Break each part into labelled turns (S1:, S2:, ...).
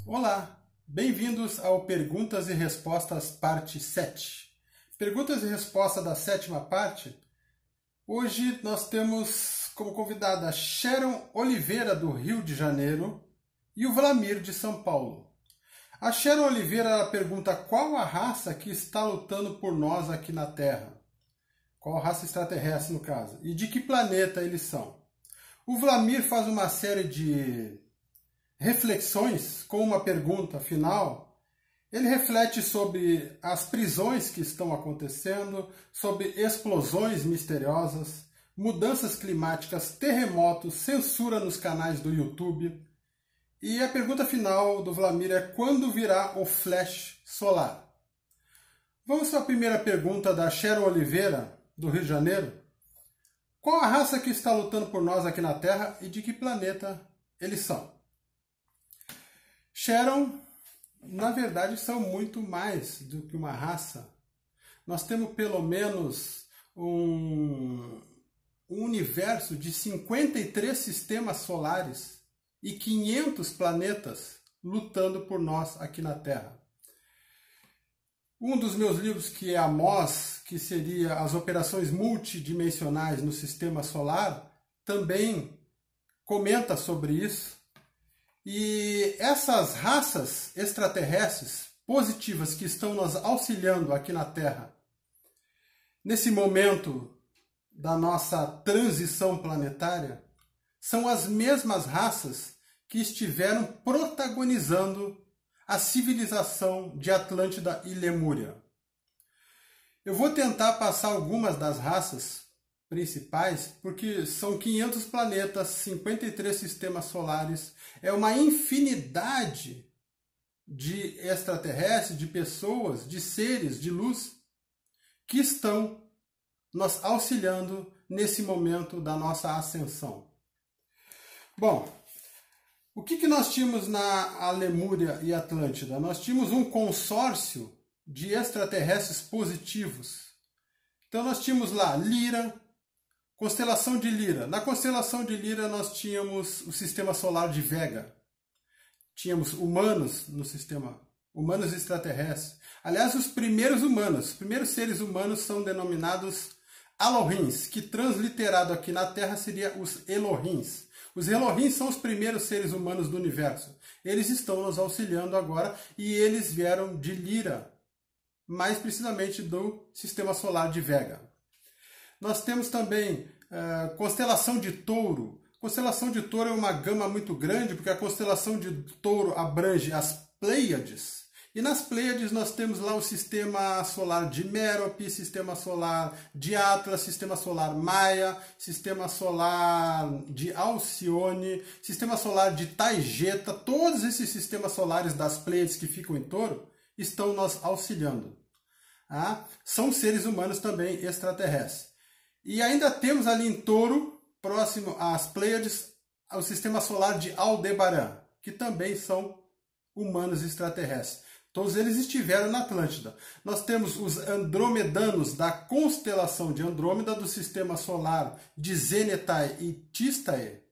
S1: Olá, bem-vindos ao Perguntas e Respostas parte 7. Perguntas e respostas da sétima parte. Hoje nós temos como convidada a Sharon Oliveira, do Rio de Janeiro, e o Vlamir, de São Paulo. A Sharon Oliveira pergunta qual a raça que está lutando por nós aqui na Terra. Qual a raça extraterrestre, no caso, e de que planeta eles são. O Vlamir faz uma série de reflexões com uma pergunta final. Ele reflete sobre as prisões que estão acontecendo, sobre explosões misteriosas, mudanças climáticas, terremotos, censura nos canais do YouTube. E a pergunta final do Vlamir é: quando virá o flash solar? Vamos à primeira pergunta da Sharon Oliveira, do Rio de Janeiro. Qual a raça que está lutando por nós aqui na Terra e de que planeta eles são? Sharon, na verdade, são muito mais do que uma raça. Nós temos pelo menos um universo de 53 sistemas solares e 500 planetas lutando por nós aqui na Terra. Um dos meus livros, que é Amos, que seria as operações multidimensionais no sistema solar, também comenta sobre isso. E essas raças extraterrestres positivas que estão nos auxiliando aqui na Terra, nesse momento da nossa transição planetária, são as mesmas raças que estiveram protagonizando a civilização de Atlântida e Lemúria. Eu vou tentar passar algumas das raças principais, porque são 500 planetas, 53 sistemas solares, é uma infinidade de extraterrestres, de pessoas, de seres de luz que estão nos auxiliando nesse momento da nossa ascensão. Bom, o que nós tínhamos na Lemúria e Atlântida? Nós tínhamos um consórcio de extraterrestres positivos. Então nós tínhamos lá Lira, constelação de Lira. Na constelação de Lira nós tínhamos o sistema solar de Vega. Tínhamos humanos no sistema, humanos extraterrestres. Aliás, os primeiros humanos, os primeiros seres humanos são denominados Elohims, que transliterado aqui na Terra seria os Elohims. Os Elohims são os primeiros seres humanos do universo. Eles estão nos auxiliando agora e eles vieram de Lira, mais precisamente do sistema solar de Vega. Nós temos também constelação de Touro. Constelação de Touro é uma gama muito grande, porque a constelação de Touro abrange as Pleiades. E nas Pleiades nós temos lá o sistema solar de Mérope, sistema solar de Atlas, sistema solar Maia, sistema solar de Alcione, sistema solar de Taigeta. Todos esses sistemas solares das Pleiades que ficam em Touro estão nos auxiliando. São seres humanos também extraterrestres. E ainda temos ali em Touro, próximo às Pleiades, o sistema solar de Aldebaran, que também são humanos extraterrestres. Todos eles estiveram na Atlântida. Nós temos os andromedanos da constelação de Andrômeda, do sistema solar de Zenetai e Tistae.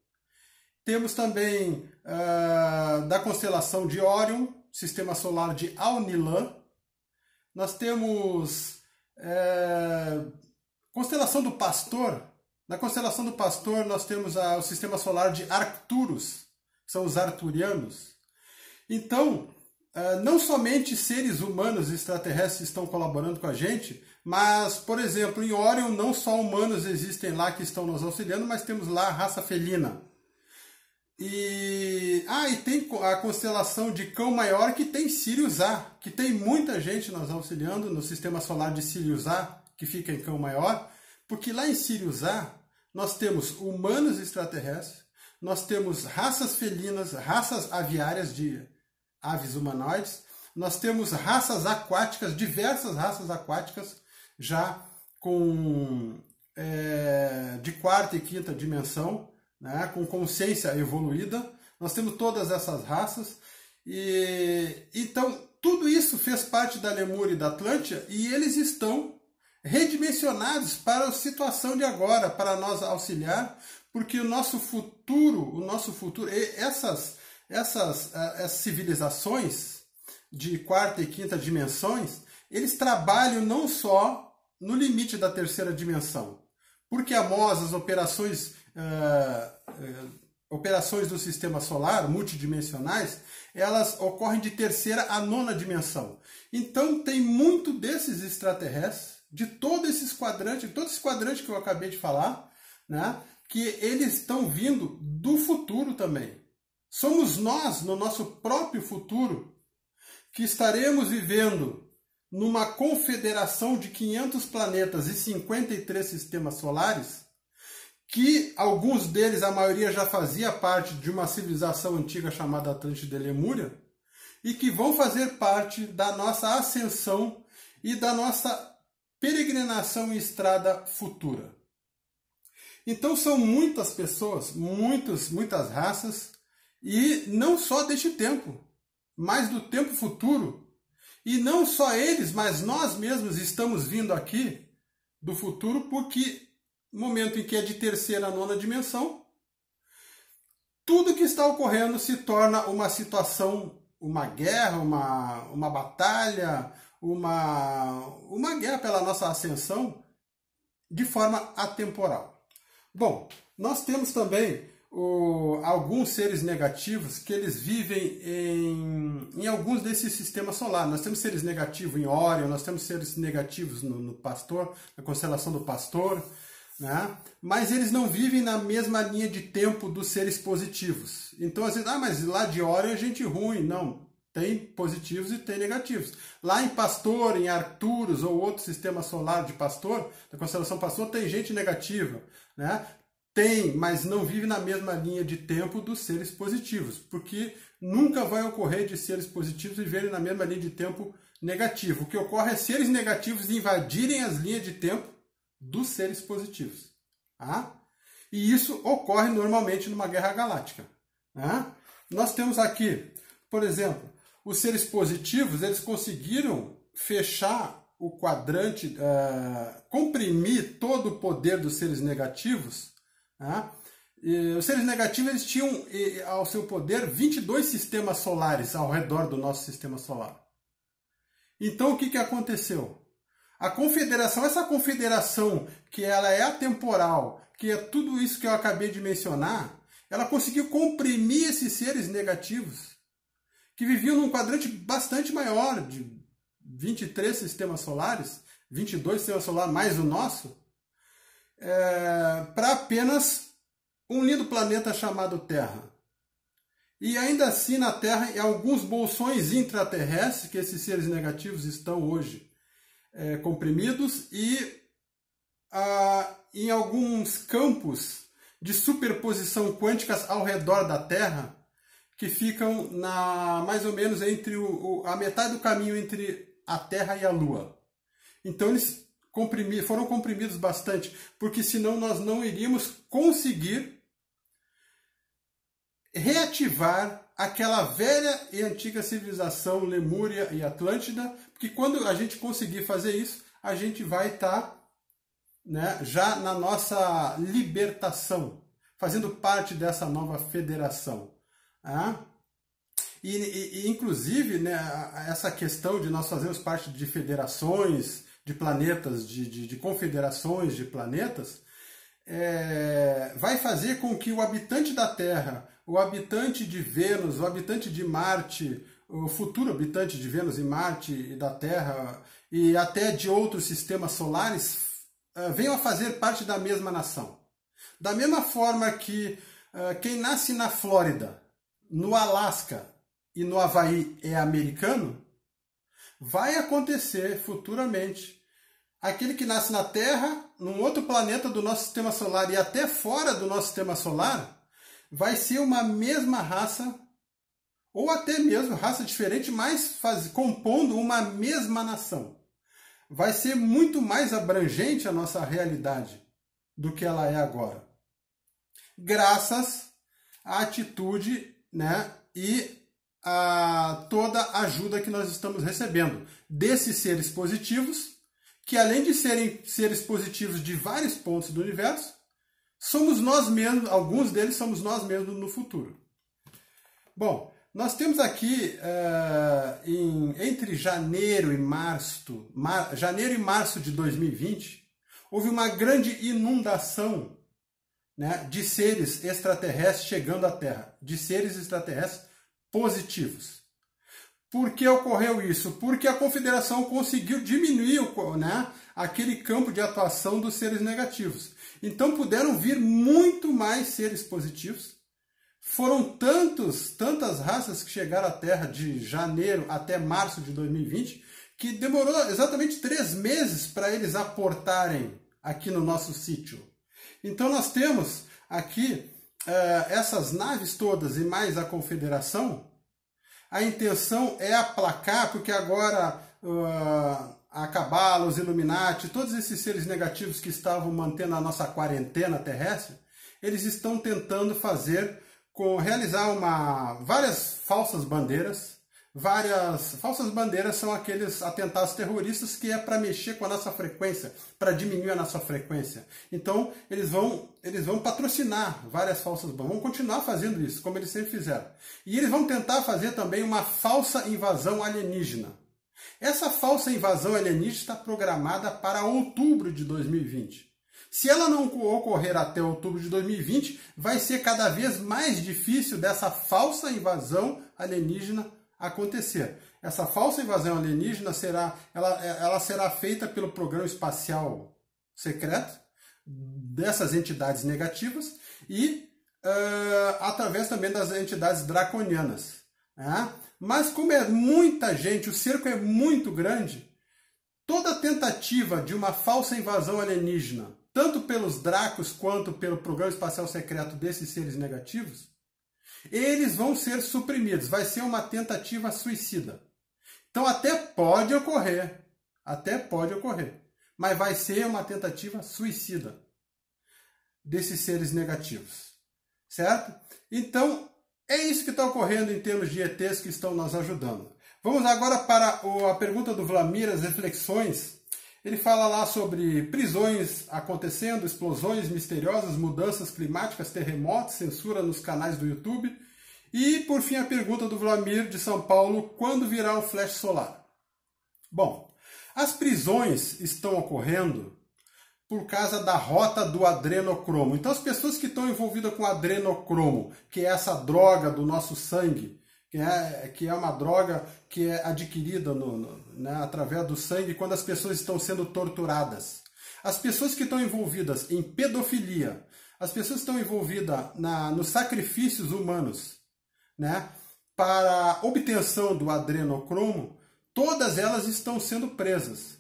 S1: Temos também da constelação de Órion, sistema solar de Alnilam. Nós temos constelação do Pastor. Na constelação do Pastor nós temos o sistema solar de Arcturus, que são os arturianos. Então, não somente seres humanos extraterrestres estão colaborando com a gente, mas, por exemplo, em Órion não só humanos existem lá que estão nos auxiliando, mas temos lá a raça felina. E tem a constelação de Cão Maior, que tem Sirius A, que tem muita gente nos auxiliando no sistema solar de Sirius A, que fica em Cão Maior, porque lá em Sirius A nós temos humanos extraterrestres, nós temos raças felinas, raças aviárias de aves humanoides, nós temos raças aquáticas, diversas raças aquáticas, já com de quarta e quinta dimensão, né, com consciência evoluída. Nós temos todas essas raças. Então, tudo isso fez parte da Lemúria e da Atlântida, e eles estão redimensionados para a situação de agora, para nós auxiliar, porque o nosso futuro, essas essas civilizações de quarta e quinta dimensões, eles trabalham não só no limite da terceira dimensão, porque as operações do sistema solar, multidimensionais, elas ocorrem de terceira a nona dimensão. Então tem muito desses extraterrestres, de todo esse quadrante que eu acabei de falar, né, que eles estão vindo do futuro também. Somos nós, no nosso próprio futuro, que estaremos vivendo numa confederação de 500 planetas e 53 sistemas solares, que alguns deles, a maioria já fazia parte de uma civilização antiga chamada Atlântida e Lemúria, e que vão fazer parte da nossa ascensão e da nossa peregrinação em estrada futura. Então são muitas pessoas, muitas raças, e não só deste tempo, mas do tempo futuro. E não só eles, mas nós mesmos estamos vindo aqui do futuro, porque no momento em que é de terceira a nona dimensão, tudo que está ocorrendo se torna uma situação, uma guerra, uma batalha, uma guerra pela nossa ascensão de forma atemporal. Bom, nós temos também alguns seres negativos que eles vivem em alguns desses sistemas solares. Nós temos seres negativos em Órion, nós temos seres negativos no Pastor, na constelação do Pastor, né? Mas eles não vivem na mesma linha de tempo dos seres positivos. Então, às vezes, mas lá de Órion é gente ruim. Não, tem positivos e tem negativos. Lá em Pastor, em Arcturus ou outro sistema solar de Pastor, da constelação Pastor, tem gente negativa, né? Tem, mas não vive na mesma linha de tempo dos seres positivos, porque nunca vai ocorrer de seres positivos viverem na mesma linha de tempo negativo. O que ocorre é seres negativos invadirem as linhas de tempo dos seres positivos. Tá? E isso ocorre normalmente numa guerra galáctica. Tá? Nós temos aqui, por exemplo, os seres positivos, eles conseguiram fechar o quadrante, comprimir todo o poder dos seres negativos. Tá? Os seres negativos eles tinham ao seu poder 22 sistemas solares ao redor do nosso sistema solar. Então o que aconteceu? Essa confederação, que ela é atemporal, que é tudo isso que eu acabei de mencionar, ela conseguiu comprimir esses seres negativos, que viviam num quadrante bastante maior, de 23 sistemas solares, 22 sistemas solares mais o nosso, para apenas um lindo planeta chamado Terra. E ainda assim na Terra, em alguns bolsões intraterrestres, que esses seres negativos estão hoje comprimidos, e em alguns campos de superposição quânticas ao redor da Terra, que ficam mais ou menos entre a metade do caminho entre a Terra e a Lua. Então eles foram comprimidos bastante, porque senão nós não iríamos conseguir reativar aquela velha e antiga civilização Lemúria e Atlântida, porque quando a gente conseguir fazer isso, a gente vai estar já na nossa libertação, fazendo parte dessa nova federação. E inclusive, essa questão de nós fazermos parte de federações de planetas, de confederações de planetas, vai fazer com que o habitante da Terra, o habitante de Vênus, o habitante de Marte, o futuro habitante de Vênus e Marte e da Terra, e até de outros sistemas solares, venham a fazer parte da mesma nação. Da mesma forma que quem nasce na Flórida, no Alasca e no Havaí é americano, vai acontecer futuramente aquele que nasce na Terra, num outro planeta do nosso sistema solar e até fora do nosso sistema solar, vai ser uma mesma raça, ou até mesmo raça diferente, mas compondo uma mesma nação. Vai ser muito mais abrangente a nossa realidade do que ela é agora. Graças à atitude, e a toda a ajuda que nós estamos recebendo desses seres positivos, que além de serem seres positivos de vários pontos do universo, somos nós mesmos, alguns deles somos nós mesmos no futuro. Bom, nós temos aqui entre janeiro e março de 2020, houve uma grande inundação, né, de seres extraterrestres chegando à Terra, de seres extraterrestres positivos. Por que ocorreu isso? Porque a Confederação conseguiu diminuir, né, aquele campo de atuação dos seres negativos. Então puderam vir muito mais seres positivos. Foram tantas raças que chegaram à Terra de janeiro até março de 2020, que demorou exatamente 3 meses para eles aportarem aqui no nosso sítio. Então nós temos aqui essas naves todas e mais a Confederação. A intenção é aplacar, porque agora a Cabala, os Illuminati, todos esses seres negativos que estavam mantendo a nossa quarentena terrestre, eles estão tentando realizar várias falsas bandeiras. Várias falsas bandeiras são aqueles atentados terroristas que é para mexer com a nossa frequência, para diminuir a nossa frequência. Então, eles vão patrocinar várias falsas bandeiras, vão continuar fazendo isso, como eles sempre fizeram. E eles vão tentar fazer também uma falsa invasão alienígena. Essa falsa invasão alienígena está programada para outubro de 2020. Se ela não ocorrer até outubro de 2020, vai ser cada vez mais difícil dessa falsa invasão alienígena acontecer. Essa falsa invasão alienígena será feita pelo programa espacial secreto dessas entidades negativas e através também das entidades draconianas. Né? Mas como é muita gente, o cerco é muito grande, toda tentativa de uma falsa invasão alienígena, tanto pelos Dracos quanto pelo programa espacial secreto desses seres negativos, eles vão ser suprimidos. Vai ser uma tentativa suicida. Então até pode ocorrer, mas vai ser uma tentativa suicida desses seres negativos, certo? Então é isso que está ocorrendo em termos de ETs que estão nos ajudando. Vamos agora para a pergunta do Vlamir, as reflexões. Ele fala lá sobre prisões acontecendo, explosões misteriosas, mudanças climáticas, terremotos, censura nos canais do YouTube. E, por fim, a pergunta do Vlamir de São Paulo, quando virá o flash solar? Bom, as prisões estão ocorrendo por causa da rota do adrenocromo. Então, as pessoas que estão envolvidas com adrenocromo, que é essa droga do nosso sangue, que é uma droga que é adquirida através do sangue quando as pessoas estão sendo torturadas. As pessoas que estão envolvidas em pedofilia, as pessoas que estão envolvidas nos sacrifícios humanos, né, para obtenção do adrenocromo, todas elas estão sendo presas.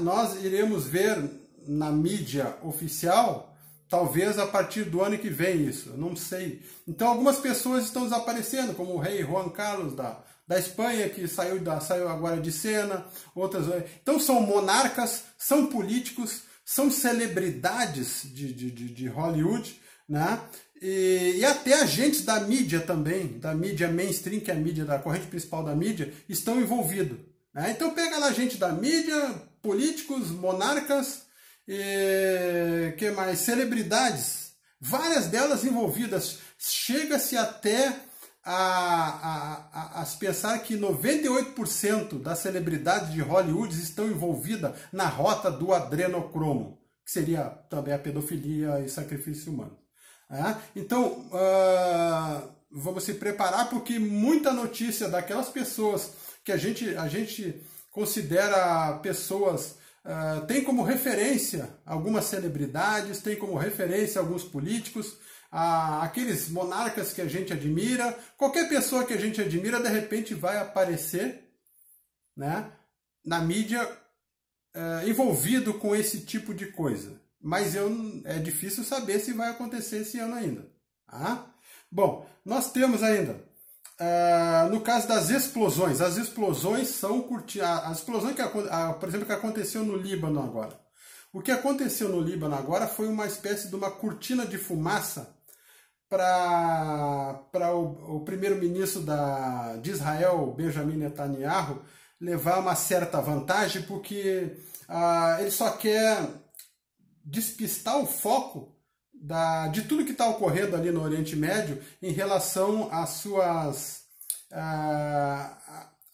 S1: Nós iremos ver na mídia oficial talvez a partir do ano que vem isso, eu não sei. Então algumas pessoas estão desaparecendo, como o rei Juan Carlos da Espanha, que saiu agora de cena, outras. Então são monarcas, são políticos, são celebridades de Hollywood, né? E até agentes da mídia também, da mídia mainstream, que é a mídia da corrente principal da mídia, estão envolvidos. Né? Então pega lá gente da mídia, políticos, monarcas, que mais? Celebridades, várias delas envolvidas. Chega-se até a pensar que 98% das celebridades de Hollywood estão envolvidas na rota do adrenocromo, que seria também a pedofilia e sacrifício humano. Então, vamos se preparar, porque muita notícia daquelas pessoas que a gente considera pessoas... tem como referência algumas celebridades, tem como referência alguns políticos, aqueles monarcas que a gente admira, qualquer pessoa que a gente admira, de repente vai aparecer, né, na mídia envolvido com esse tipo de coisa. Mas é difícil saber se vai acontecer esse ano ainda. Bom, nós temos ainda... no caso das explosões, as explosões são as explosões por exemplo, que aconteceu no Líbano agora. O que aconteceu no Líbano agora foi uma espécie de uma cortina de fumaça para o primeiro-ministro de Israel, Benjamin Netanyahu, levar uma certa vantagem, porque ele só quer despistar o foco de tudo que está ocorrendo ali no Oriente Médio em relação às suas,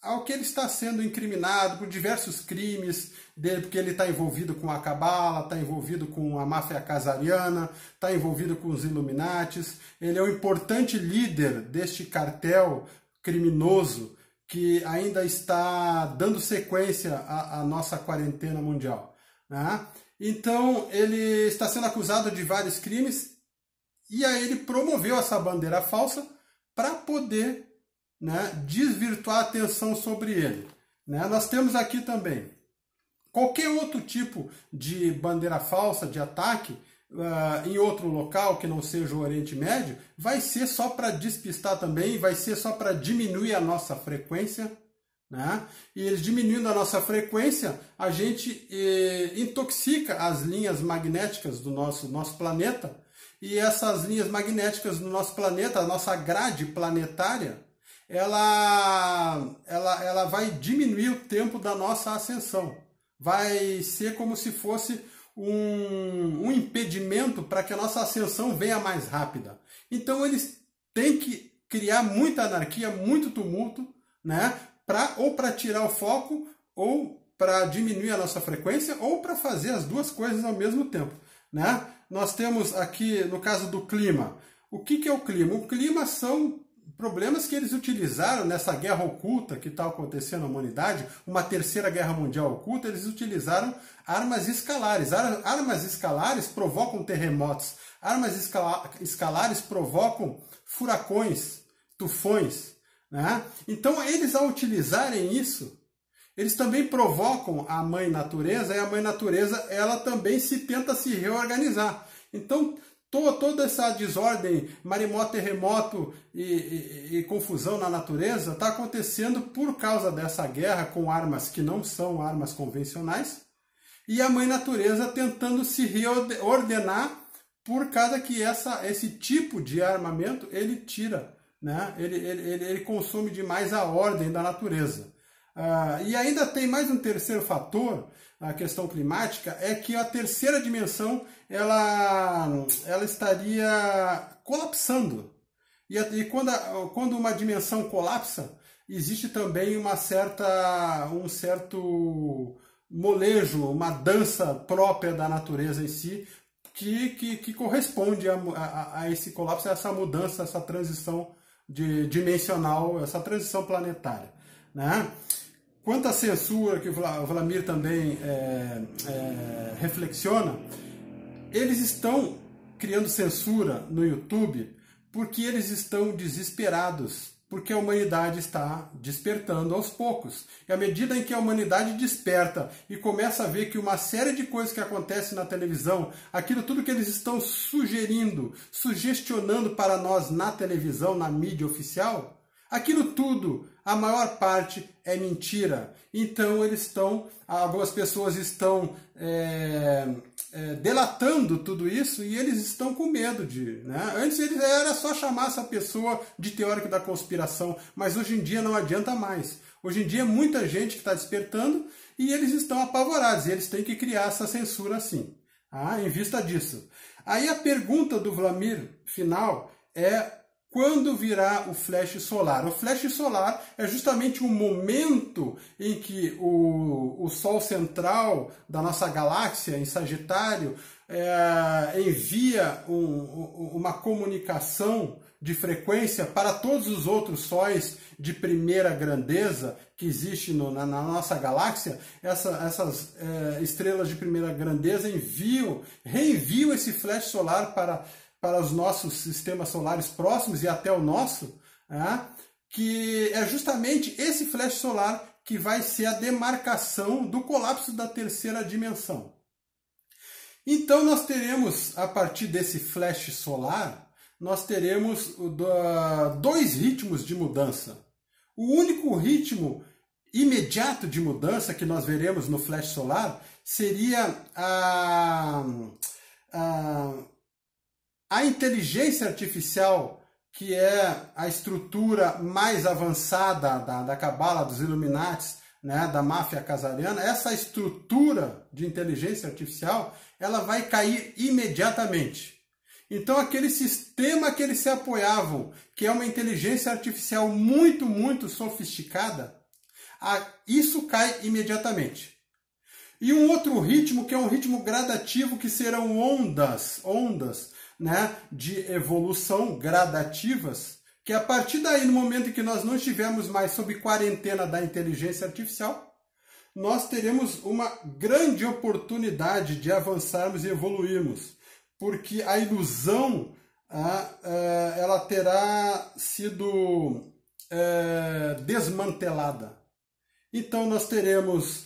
S1: ao que ele está sendo incriminado por diversos crimes dele, porque ele está envolvido com a Cabala, está envolvido com a máfia casariana, está envolvido com os Illuminatis. Ele é um importante líder deste cartel criminoso que ainda está dando sequência à nossa quarentena mundial, né? Então, ele está sendo acusado de vários crimes e aí ele promoveu essa bandeira falsa para poder, né, desvirtuar a atenção sobre ele, né? Nós temos aqui também qualquer outro tipo de bandeira falsa, de ataque, em outro local que não seja o Oriente Médio, vai ser só para despistar também, vai ser só para diminuir a nossa frequência, né? E eles diminuindo a nossa frequência, a gente intoxica as linhas magnéticas do nosso planeta, e essas linhas magnéticas do nosso planeta, a nossa grade planetária, ela vai diminuir o tempo da nossa ascensão. Vai ser como se fosse um impedimento para que a nossa ascensão venha mais rápida. Então eles têm que criar muita anarquia, muito tumulto, né? Ou para tirar o foco, ou para diminuir a nossa frequência, ou para fazer as duas coisas ao mesmo tempo, né? Nós temos aqui, no caso do clima, o que é o clima? O clima são problemas que eles utilizaram nessa guerra oculta que está acontecendo na humanidade, uma terceira guerra mundial oculta. Eles utilizaram armas escalares. Armas escalares provocam terremotos. Armas escalares provocam furacões, tufões, né? Então, eles, ao utilizarem isso, eles também provocam a mãe natureza, e a mãe natureza, ela também tenta se reorganizar. Então, toda essa desordem, maremoto, terremoto e confusão na natureza está acontecendo por causa dessa guerra com armas que não são armas convencionais, e a mãe natureza tentando se reordenar por causa que esse tipo de armamento ele tira, né? Ele consome demais a ordem da natureza. E ainda tem mais um terceiro fator, a questão climática, é que a terceira dimensão ela estaria colapsando. E quando uma dimensão colapsa, existe também um certo molejo, uma dança própria da natureza em si, que corresponde a esse colapso, a essa mudança, essa transição dimensional, essa transição planetária, né? Quanto à censura, que o Vladimir também reflexiona, eles estão criando censura no YouTube porque eles estão desesperados, porque a humanidade está despertando aos poucos. E à medida em que a humanidade desperta e começa a ver que uma série de coisas que acontecem na televisão, tudo que eles estão sugestionando para nós na televisão, na mídia oficial, aquilo tudo, a maior parte, é mentira. Então algumas pessoas estão delatando tudo isso e eles estão com medo né? Antes era só chamar essa pessoa de teórico da conspiração, mas hoje em dia não adianta mais. Hoje em dia é muita gente que está despertando e eles estão apavorados, e eles têm que criar essa censura assim, em vista disso. Aí a pergunta do Vladimir final é: quando virá o flash solar? O flash solar é justamente um momento em que o Sol central da nossa galáxia, em Sagitário, envia uma comunicação de frequência para todos os outros sóis de primeira grandeza que existe na nossa galáxia. Essas estrelas de primeira grandeza reenviam esse flash solar para os nossos sistemas solares próximos e até o nosso, que é justamente esse flash solar que vai ser a demarcação do colapso da terceira dimensão. Então nós teremos, a partir desse flash solar, nós teremos dois ritmos de mudança. O único ritmo imediato de mudança que nós veremos no flash solar seria a inteligência artificial, que é a estrutura mais avançada da Cabala, dos Illuminatis, né, da máfia casariana. Essa estrutura de inteligência artificial, ela vai cair imediatamente. Então aquele sistema que eles se apoiavam, que é uma inteligência artificial muito, muito sofisticada, isso cai imediatamente. E um outro ritmo, que é um ritmo gradativo, que serão ondas, né, de evolução gradativas, que a partir daí, no momento em que nós não estivermos mais sob quarentena da inteligência artificial, nós teremos uma grande oportunidade de avançarmos e evoluirmos, porque a ilusão ela terá sido desmantelada. Então nós teremos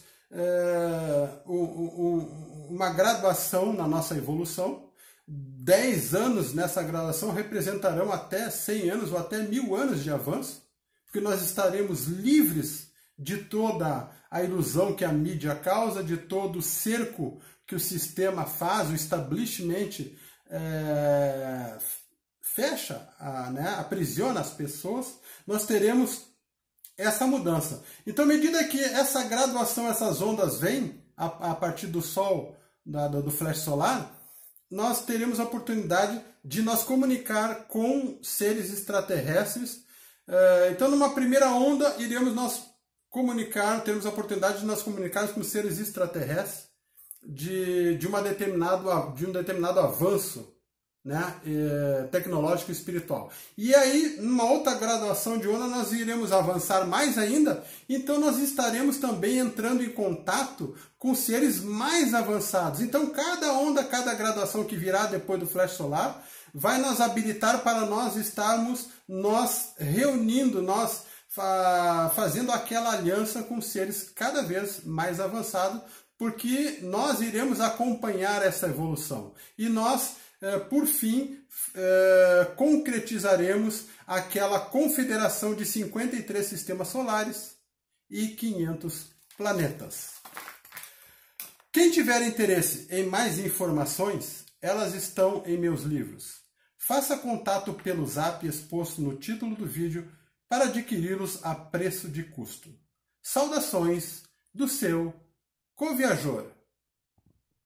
S1: uma graduação na nossa evolução. 10 anos nessa graduação representarão até 100 anos ou até 1000 anos de avanço, porque nós estaremos livres de toda a ilusão que a mídia causa, de todo o cerco que o sistema faz, o establishment fecha, aprisiona as pessoas. Nós teremos essa mudança. Então, à medida que essa graduação, essas ondas vêm a partir do Sol, do flash solar, nós teremos a oportunidade de nos comunicar com seres extraterrestres. Então, numa primeira onda, iremos nós teremos a oportunidade de nos comunicarmos com seres extraterrestres de um determinado avanço, né, tecnológico e espiritual. E aí, numa outra graduação de onda, nós iremos avançar mais ainda, então nós estaremos também entrando em contato com seres mais avançados. Então, cada onda, cada graduação que virá depois do flash solar, vai nos habilitar para nós estarmos reunindo, fazendo aquela aliança com seres cada vez mais avançados, porque nós iremos acompanhar essa evolução. E nós, por fim, concretizaremos aquela confederação de 53 sistemas solares e 500 planetas. Quem tiver interesse em mais informações, elas estão em meus livros. Faça contato pelo Zap exposto no título do vídeo para adquiri-los a preço de custo. Saudações do seu Coviajor.